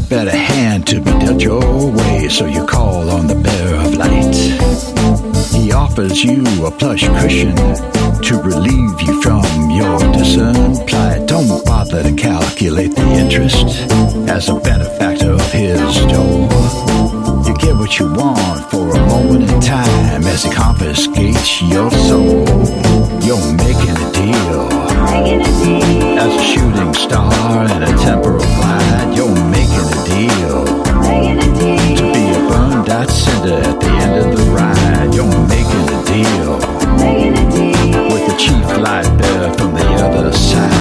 better hand to be dealt your way, so you call on the bearer of light. He offers you a plush cushion to relieve you from your discerned plight. Don't bother to calculate the interest as a benefactor of his door. You get what you want for a moment in time as he confiscates your soul. You're making a deal. As a shooting star in a temporal glide, you're making a deal. To be a burned out cinder at the end of the ride, you're making a deal. With the chief light bearer from the other side.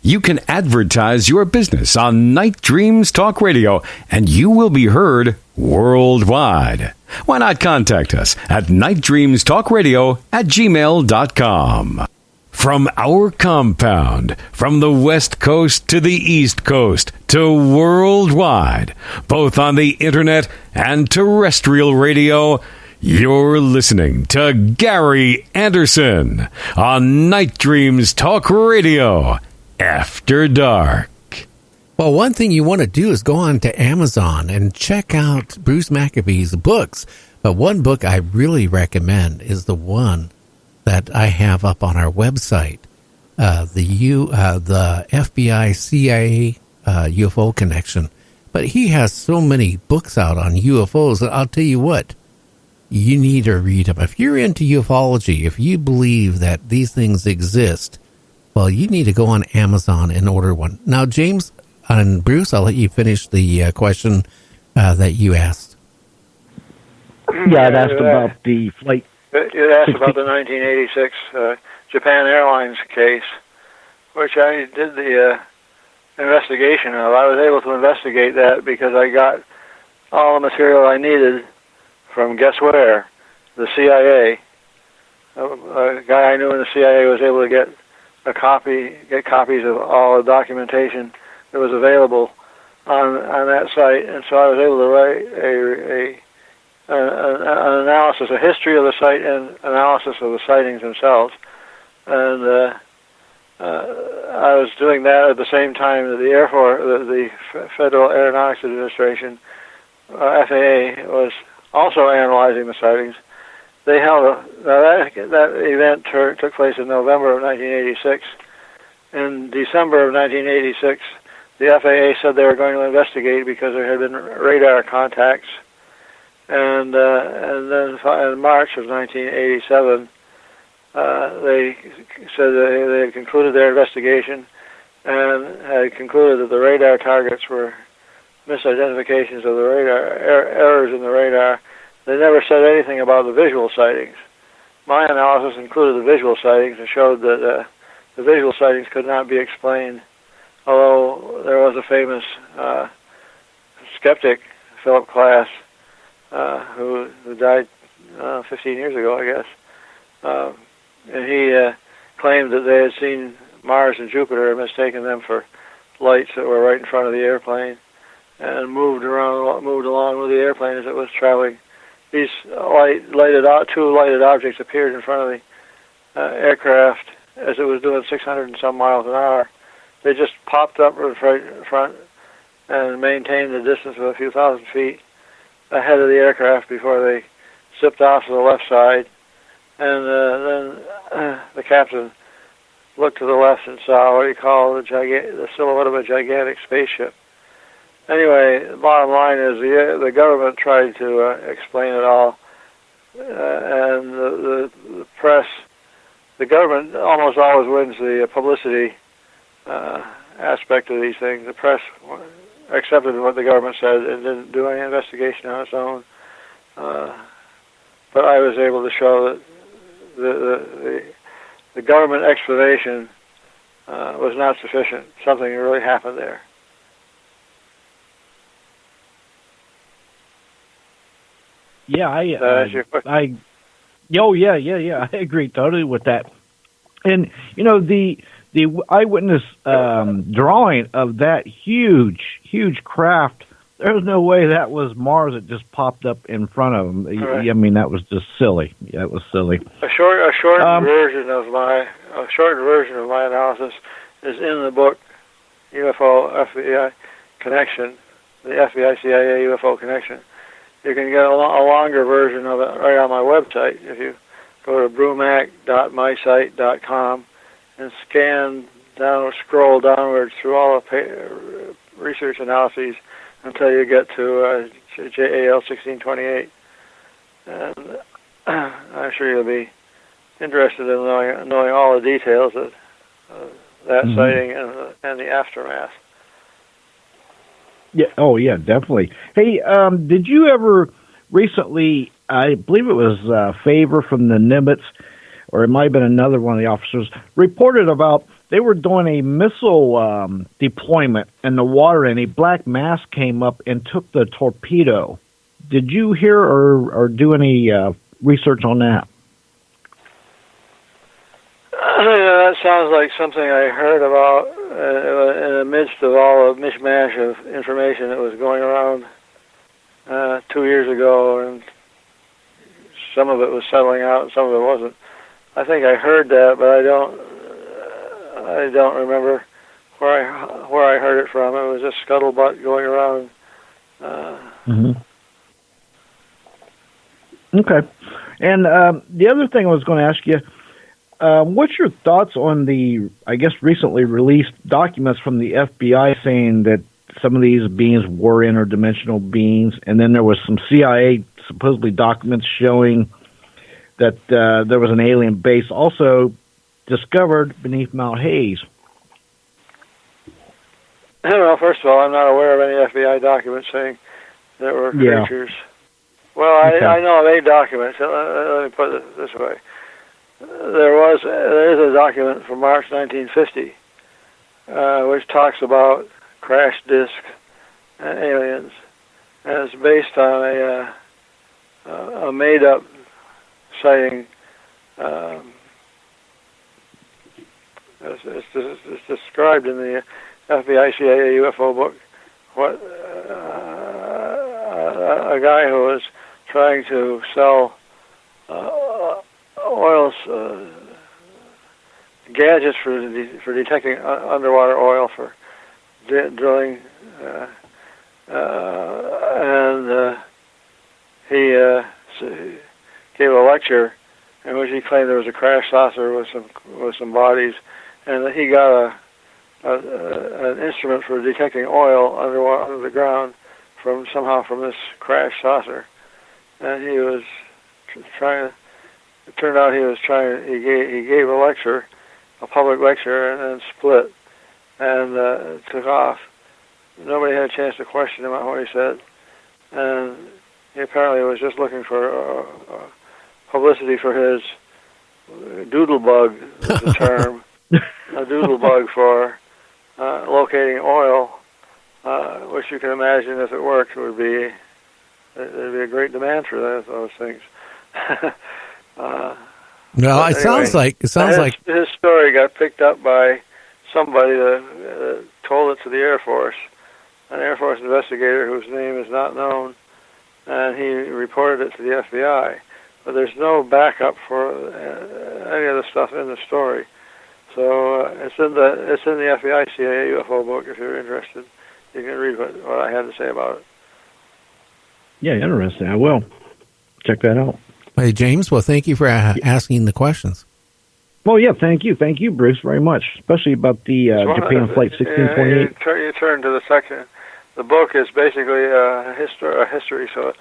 You can advertise your business on Night Dreams Talk Radio, and you will be heard worldwide. Why not contact us at nightdreamstalkradio@gmail.com. From our compound, from the West Coast to the East Coast to worldwide, both on the internet and terrestrial radio, you're listening to Gary Anderson on Night Dreams Talk Radio After Dark. Well, one thing you want to do is go on to Amazon and check out Bruce Maccabee's books. But one book I really recommend is the one that I have up on our website, the FBI CIA UFO Connection. But he has so many books out on UFOs that I'll tell you what, you need to read them. If you're into ufology, if you believe that these things exist, well, you need to go on Amazon and order one. Now, James and Bruce, I'll let you finish the question that you asked. Yeah, I'd asked about the flight. You asked about the 1986 Japan Airlines case, which I did the investigation of. I was able to investigate that because I got all the material I needed from guess where? The CIA. A guy I knew in the CIA was able to get copies of all the documentation that was available on that site, and so I was able to write an analysis, a history of the site and analysis of the sightings themselves. And I was doing that at the same time that the Air Force, the Federal Aeronautics Administration, FAA, was also analyzing the sightings. They held that event took place in November of 1986. In December of 1986, the FAA said they were going to investigate because there had been radar contacts. And then in March of 1987, they said they had concluded their investigation and had concluded that the radar targets were misidentifications of the radar, errors in the radar. They never said anything about the visual sightings. My analysis included the visual sightings and showed that the visual sightings could not be explained, although there was a famous skeptic, Philip Klass, who died 15 years ago, I guess. And he claimed that they had seen Mars and Jupiter and mistaken them for lights that were right in front of the airplane and moved along with the airplane as it was traveling. These two lighted objects appeared in front of the aircraft as it was doing 600 and some miles an hour. They just popped up right in front and maintained the distance of a few thousand feet ahead of the aircraft before they zipped off to the left side. And then the captain looked to the left and saw what he called the silhouette of a gigantic spaceship. Anyway, the bottom line is the government tried to explain it all, and the press, the government almost always wins the publicity aspect of these things. The press accepted what the government said and didn't do any investigation on its own. But I was able to show that the government explanation was not sufficient. Something really happened there. Yeah, I agree totally with that. And the eyewitness drawing of that huge craft, there's no way that was Mars that just popped up in front of them. Right. I mean, that was just silly. Yeah, it was silly. A shortened version of my analysis is in the book UFO FBI Connection, the FBI CIA UFO Connection. You can get a longer version of it right on my website. If you go to brumac.mysite.com and scroll downwards through all the research analyses until you get to JAL 1628. And I'm sure you'll be interested in knowing all the details of that sighting and the aftermath. Yeah. Oh, yeah, definitely. Hey, did you ever recently, I believe it was Favor from the Nimitz, or it might have been another one of the officers, reported about they were doing a missile deployment in the water, and a black mass came up and took the torpedo. Did you hear or do any research on that? That sounds like something I heard about in the midst of all the mishmash of information that was going around 2 years ago, and some of it was settling out and some of it wasn't. I think I heard that, but I don't remember where I heard it from. It was just scuttlebutt going around. Okay. And the other thing I was going to ask you, what's your thoughts on the, I guess, recently released documents from the FBI saying that some of these beings were interdimensional beings, and then there was some CIA supposedly documents showing that there was an alien base also discovered beneath Mount Hayes? Well, first of all, I'm not aware of any FBI documents saying there were creatures. Well, I know of a document. So let me put it this way. There is a document from March 1950 which talks about crash disk and aliens, and it's based on a made-up sighting. It's described in the FBI CIA UFO book. What a guy who was trying to sell oil gadgets for detecting underwater oil for drilling, and he gave a lecture in which he claimed there was a crash saucer with some bodies, and that he got an instrument for detecting oil under the ground from this crash saucer, and he was trying. It turned out he gave a lecture, a public lecture, and then split and took off. Nobody had a chance to question him on what he said, and he apparently was just looking for publicity for his doodlebug, is the term, a doodlebug for locating oil, which you can imagine if it worked there'd be a great demand for those things. No, it sounds like his story got picked up by somebody that told it to the Air Force, an Air Force investigator whose name is not known, and he reported it to the FBI. But there's no backup for any of the stuff in the story. So it's in the FBI CIA UFO book. If you're interested, you can read what I had to say about it. Yeah, interesting. I will check that out. Hey, James. Well, thank you for asking the questions. Well, yeah, thank you, Bruce, very much, especially about the Japan Flight 1628. You turn to the section. The book is basically a history, so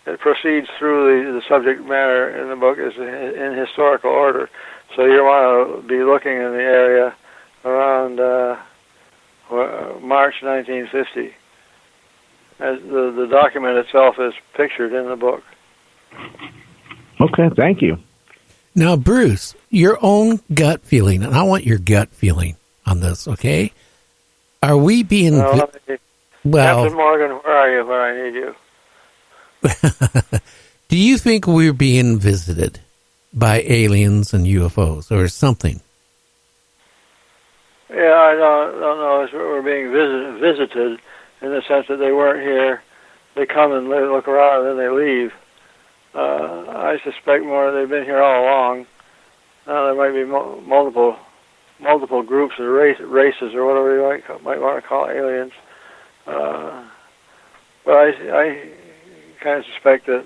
it proceeds through the subject matter in the book is in historical order. So you want to be looking in the area around March 1950. As the document itself is pictured in the book. Okay, thank you. Now, Bruce, your own gut feeling, and I want your gut feeling on this, okay? Are we being... Captain Morgan, where are you when I need you? Do you think we're being visited by aliens and UFOs or something? Yeah, I don't know. We're being visited in the sense that they weren't here. They come and look around and then they leave. I suspect more they've been here all along. There might be multiple groups or races or whatever you might want to call aliens. Well, I kind of suspect that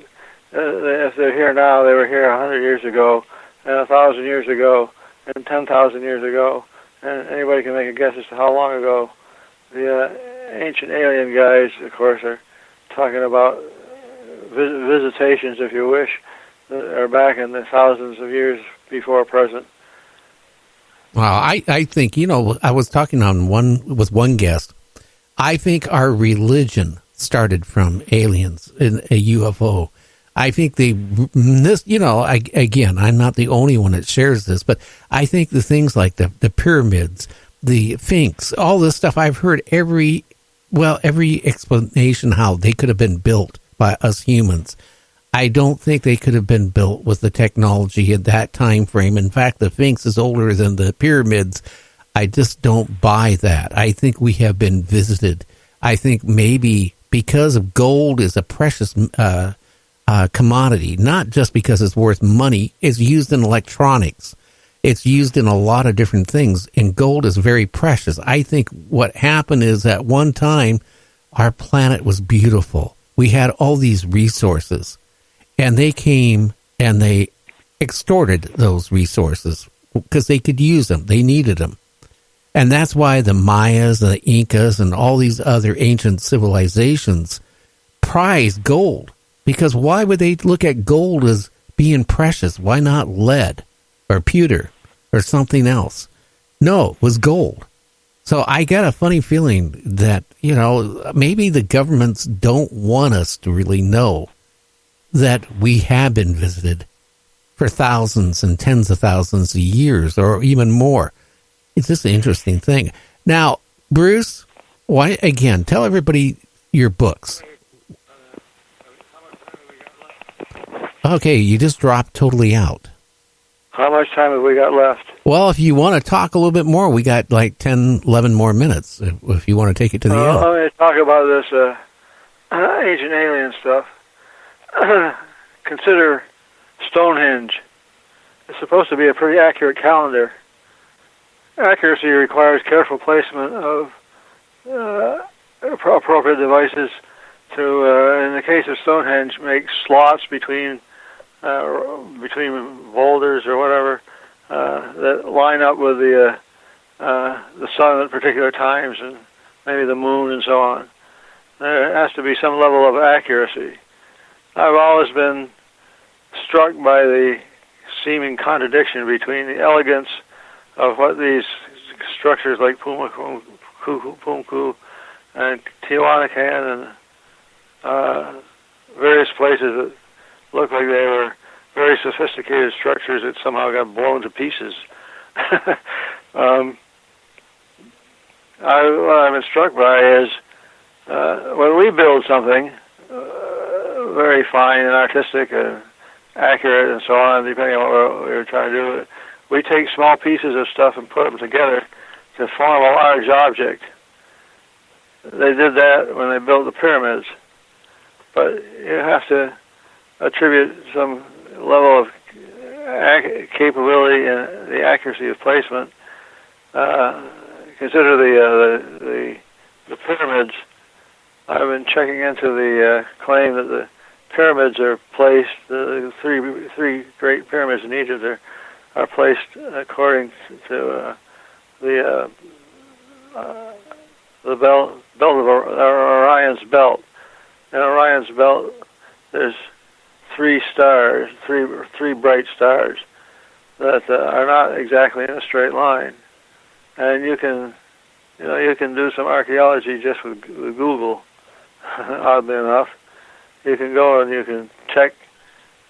if they're here now, they were here 100 years ago, and 1,000 years ago, and 10,000 years ago, and anybody can make a guess as to how long ago. The ancient alien guys, of course, are talking about visitations, if you wish, that are back in the thousands of years before present. Well, I think, I was talking with one guest. I think our religion started from aliens in a UFO. I think again, I'm not the only one that shares this, but I think the things like the pyramids, the Sphinx, all this stuff, I've heard every explanation how they could have been built by us humans. I don't think they could have been built with the technology at that time frame. In fact, the Sphinx is older than the pyramids. I just don't buy that. I think we have been visited. I think maybe because of gold is a precious commodity, not just because it's worth money. It's used in electronics. It's used in a lot of different things, and gold is very precious. I think what happened is at one time, our planet was beautiful. We had all these resources, and they came and they extorted those resources because they could use them. They needed them. And that's why the Mayas and the Incas and all these other ancient civilizations prized gold. Because why would they look at gold as being precious? Why not lead or pewter or something else? No, it was gold. So I got a funny feeling that, maybe the governments don't want us to really know that we have been visited for thousands and tens of thousands of years or even more. It's just an interesting thing. Now, Bruce, tell everybody your books. Okay, you just dropped totally out. How much time have we got left? Well, if you want to talk a little bit more, we got like 10, 11 more minutes if you want to take it to the end. Let me talk about this ancient alien stuff. Consider Stonehenge. It's supposed to be a pretty accurate calendar. Accuracy requires careful placement of appropriate devices to, in the case of Stonehenge, make slots between boulders or whatever that line up with the sun at particular times and maybe the moon and so on. There has to be some level of accuracy. I've always been struck by the seeming contradiction between the elegance of what these structures like Pumku and Tiwanakan and various places that look like they were very sophisticated structures that somehow got blown to pieces. What I've been struck by is when we build something very fine and artistic and accurate and so on, depending on what we're trying to do, we take small pieces of stuff and put them together to form a large object. They did that when they built the pyramids. But you have to attribute some level of capability and the accuracy of placement. Consider the pyramids. I've been checking into the claim that the pyramids are placed. The three great pyramids in Egypt are placed according to the belt of Orion's belt. In Orion's belt, there's three stars, three bright stars that are not exactly in a straight line, and you can do some archaeology just with Google. Oddly enough, you can go and you can check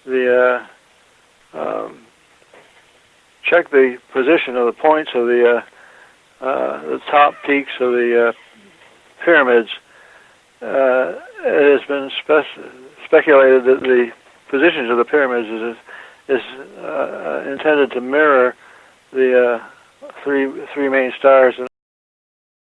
the position of the points of the top peaks of the pyramids. It has been speculated that the positions of the pyramids is intended to mirror the three main stars